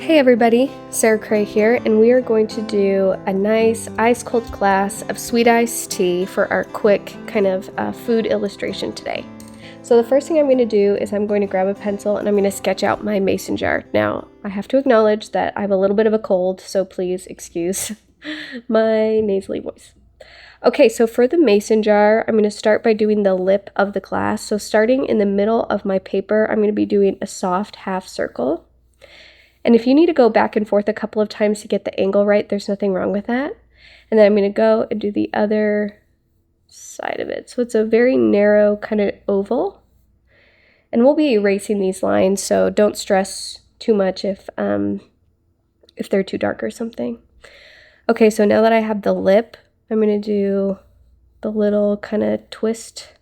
Hey everybody, Sarah Cray here, and we are going to do a nice ice-cold glass of sweet iced tea for our quick kind of food illustration today. So the first thing I'm going to do is I'm going to grab a pencil and I'm going to sketch out my mason jar. Now, I have to acknowledge that I have a little bit of a cold, so please excuse my nasally voice. Okay, so for the mason jar, I'm going to start by doing the lip of the glass. So starting in the middle of my paper, I'm going to be doing a soft half circle. And if you need to go back and forth a couple of times to get the angle right, there's nothing wrong with that. And then I'm going to go and do the other side of it. So it's a very narrow kind of oval. And we'll be erasing these lines, so don't stress too much if they're too dark or something. Okay, so now that I have the lip, I'm going to do the little kind of twist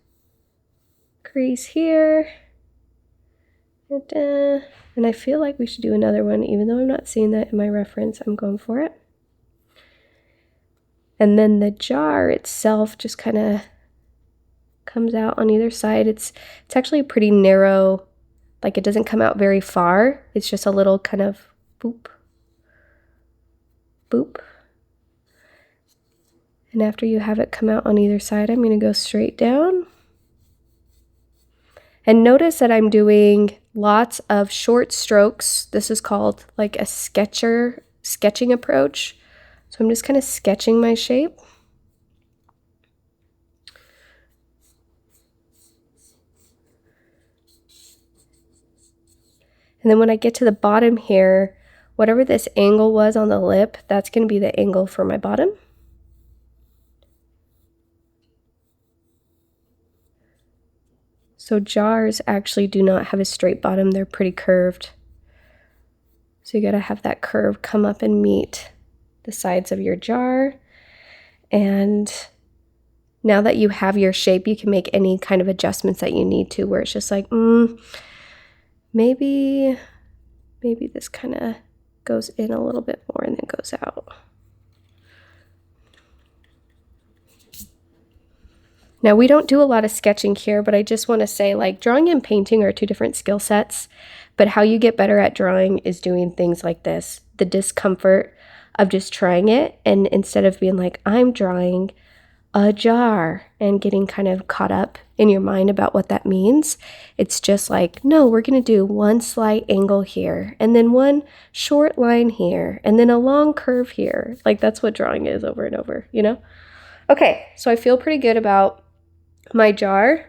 crease here. And I feel like we should do another one, even though I'm not seeing that in my reference. I'm going for it. And then the jar itself just kind of comes out on either side. It's actually a pretty narrow, like it doesn't come out very far. It's just a little kind of boop, boop. And after you have it come out on either side, I'm going to go straight down. And notice that I'm doing lots of short strokes. This is called like a sketching approach. So I'm just kind of sketching my shape. And then when I get to the bottom here, whatever this angle was on the lip, that's going to be the angle for my bottom. So jars actually do not have a straight bottom, they're pretty curved. So you gotta have that curve come up and meet the sides of your jar. And now that you have your shape, you can make any kind of adjustments that you need to, where it's just like, maybe this kind of goes in a little bit more and then goes out. Now, we don't do a lot of sketching here, but I just want to say, like, drawing and painting are two different skill sets, but how you get better at drawing is doing things like this. The discomfort of just trying it, and instead of being like, I'm drawing a jar and getting kind of caught up in your mind about what that means, it's just like, no, we're going to do one slight angle here, and then one short line here, and then a long curve here. Like, that's what drawing is over and over, you know? Okay, so I feel pretty good about my jar.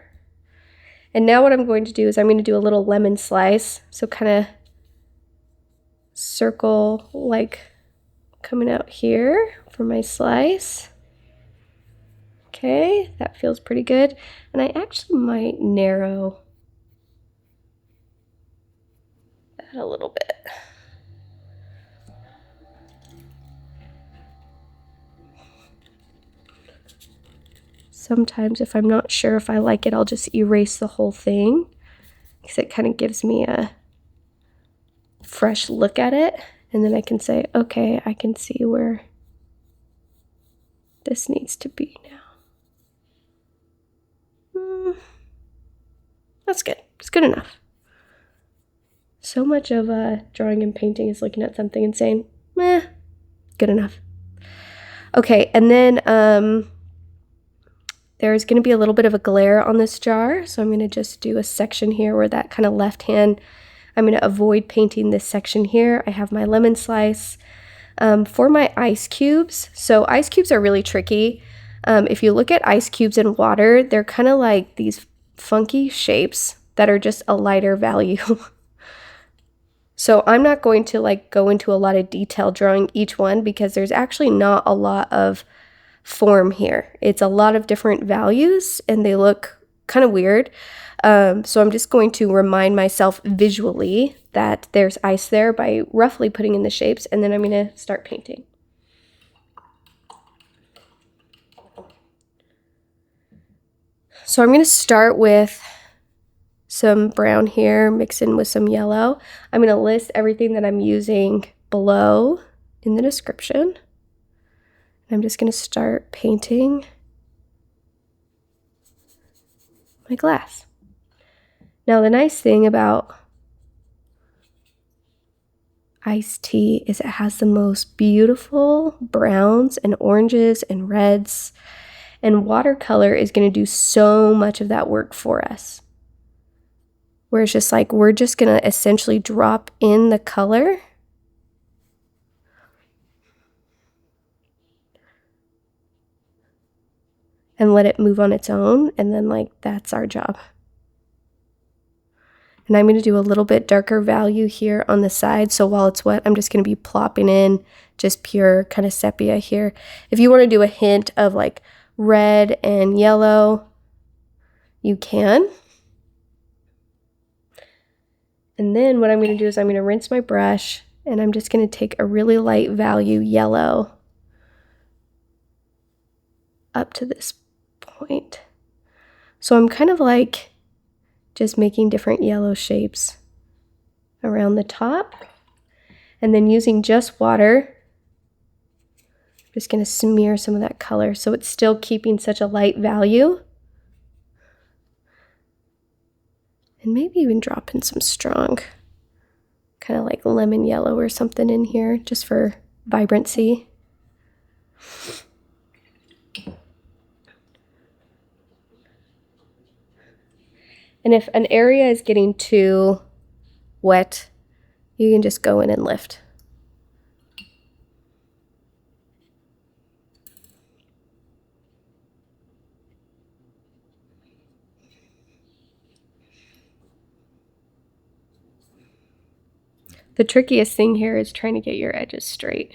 And now what I'm going to do is I'm going to do a little lemon slice. So kind of circle like coming out here for my slice. Okay, that feels pretty good. And I actually might narrow that a little bit. Sometimes if I'm not sure if I like it, I'll just erase the whole thing because it kind of gives me a fresh look at it. And then I can say, okay, I can see where this needs to be now. That's good. It's good enough. So much of drawing and painting is looking at something and saying, meh, good enough. Okay, and then there's going to be a little bit of a glare on this jar, so I'm going to just do a section here where that kind of left hand, I'm going to avoid painting this section here. I have my lemon slice. For my ice cubes, so ice cubes are really tricky. If you look at ice cubes in water, they're kind of like these funky shapes that are just a lighter value. So I'm not going to like go into a lot of detail drawing each one because there's actually not a lot of form here. It's a lot of different values and they look kind of weird. So I'm just going to remind myself visually that there's ice there by roughly putting in the shapes, and then I'm going to start painting. So I'm going to start with some brown here, mix in with some yellow. I'm going to list everything that I'm using below in the description. I'm just going to start painting my glass. Now the nice thing about iced tea is it has the most beautiful browns and oranges and reds. And watercolor is going to do so much of that work for us. Where it's just like, we're just going to essentially drop in the color. And let it move on its own. And then like, that's our job. And I'm going to do a little bit darker value here on the side. So while it's wet, I'm just going to be plopping in just pure kind of sepia here. If you want to do a hint of like red and yellow, you can. And then what I'm going to do is I'm going to rinse my brush and I'm just going to take a really light value yellow up to this point. So I'm kind of like just making different yellow shapes around the top. And then using just water, I'm just going to smear some of that color so it's still keeping such a light value. And maybe even drop in some strong, kind of like lemon yellow or something in here just for vibrancy. And if an area is getting too wet, you can just go in and lift. The trickiest thing here is trying to get your edges straight.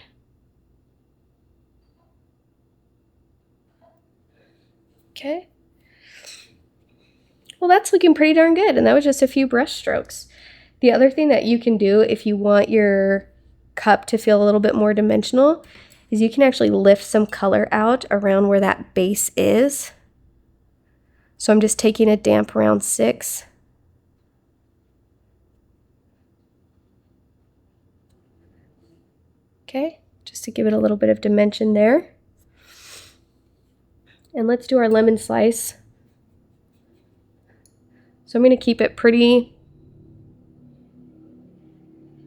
Okay. Well, that's looking pretty darn good, and that was just a few brush strokes. The other thing that you can do if you want your cup to feel a little bit more dimensional is you can actually lift some color out around where that base is. So I'm just taking a damp round 6. Okay, just to give it a little bit of dimension there. And let's do our lemon slice. So I'm going to keep it pretty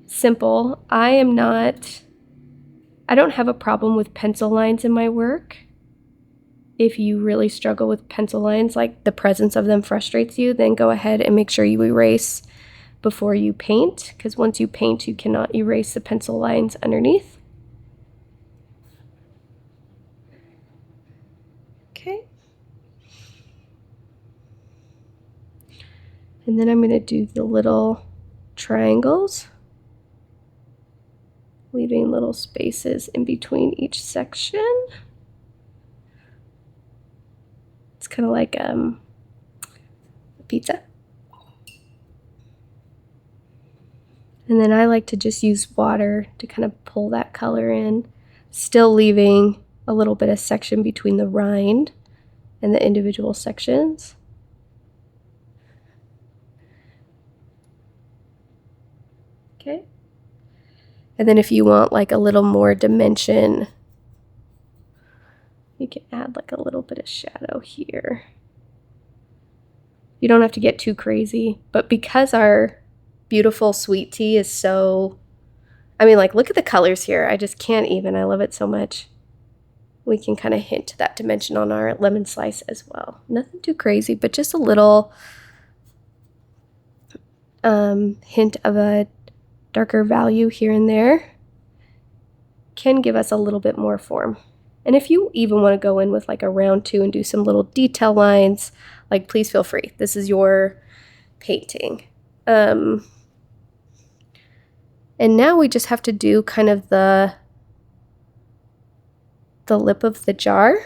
simple. I don't have a problem with pencil lines in my work. If you really struggle with pencil lines, like the presence of them frustrates you, then go ahead and make sure you erase before you paint, because once you paint, you cannot erase the pencil lines underneath. Okay. And then I'm going to do the little triangles, leaving little spaces in between each section. It's kind of like a pizza. And then I like to just use water to kind of pull that color in, still leaving a little bit of section between the rind and the individual sections. Okay. And then if you want like a little more dimension, you can add like a little bit of shadow here. You don't have to get too crazy, but because our beautiful sweet tea is so, I mean, like, look at the colors here. I just can't even. I love it so much. We can kind of hint to that dimension on our lemon slice as well. Nothing too crazy, but just a little hint of a darker value here and there can give us a little bit more form. And if you even want to go in with like a round 2 and do some little detail lines, like, please feel free. This is your painting. And now we just have to do kind of the lip of the jar.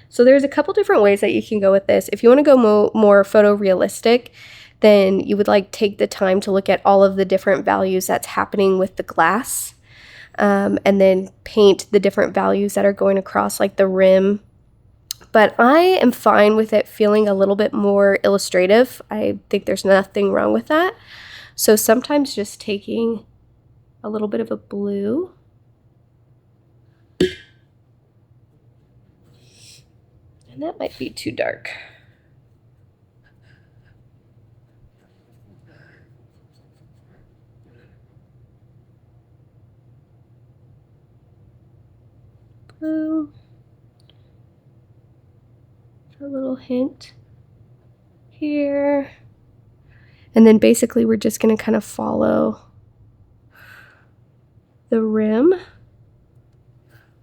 So there's a couple different ways that you can go with this. If you want to go more photorealistic, then you would like take the time to look at all of the different values that's happening with the glass, and then paint the different values that are going across like the rim. But I am fine with it feeling a little bit more illustrative. I think there's nothing wrong with that. So sometimes just taking a little bit of a blue and that might be too dark. blue. A little hint here. And then basically we're just going to kind of follow the rim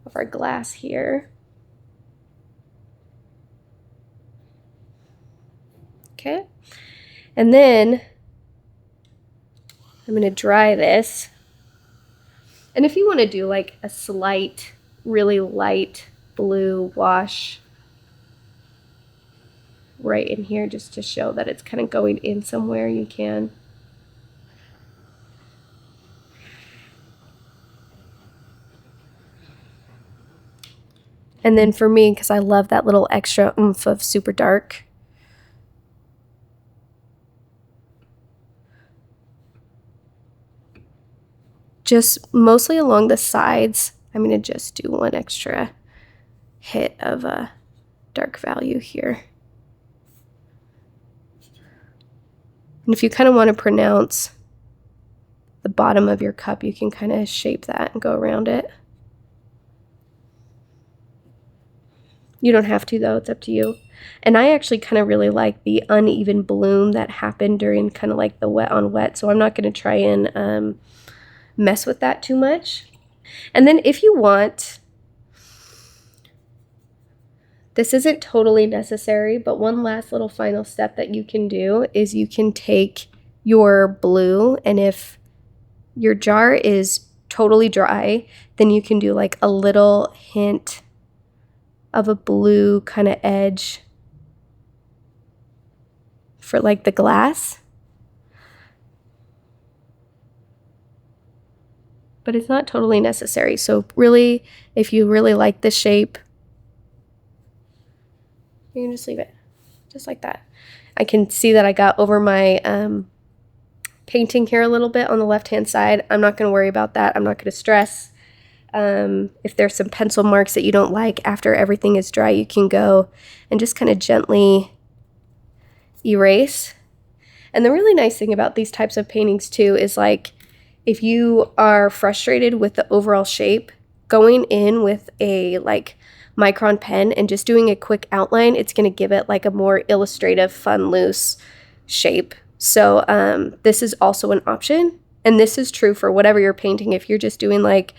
of our glass here. Okay. And then I'm going to dry this. And if you want to do like a slight, really light blue wash right in here just to show that it's kind of going in somewhere, you can. And then for me, because I love that little extra oomph of super dark, just mostly along the sides, I'm going to just do one extra hit of a dark value here. And if you kind of want to pronounce the bottom of your cup, you can kind of shape that and go around it. You don't have to though, it's up to you. And I actually kind of really like the uneven bloom that happened during kind of like the wet on wet, so I'm not going to try and mess with that too much. And then if you want, this isn't totally necessary, but one last little final step that you can do is you can take your blue, and if your jar is totally dry, then you can do like a little hint of a blue kind of edge for like the glass. But it's not totally necessary. So really, if you really like the shape, you can just leave it just like that. I can see that I got over my painting here a little bit on the left-hand side. I'm not going to worry about that. I'm not going to stress. If there's some pencil marks that you don't like after everything is dry, you can go and just kind of gently erase. And the really nice thing about these types of paintings too is like if you are frustrated with the overall shape, going in with a like micron pen and just doing a quick outline, it's going to give it like a more illustrative, fun, loose shape. So this is also an option, and this is true for whatever you're painting. If you're just doing like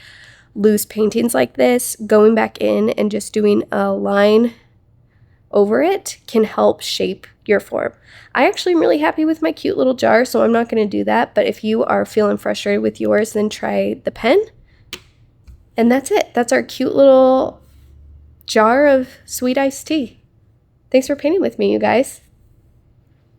loose paintings like this, going back in and just doing a line over it can help shape your form. I actually am really happy with my cute little jar, so I'm not going to do that, but if you are feeling frustrated with yours, then try the pen. And that's it. That's our cute little jar of sweet iced tea. Thanks for painting with me, you guys.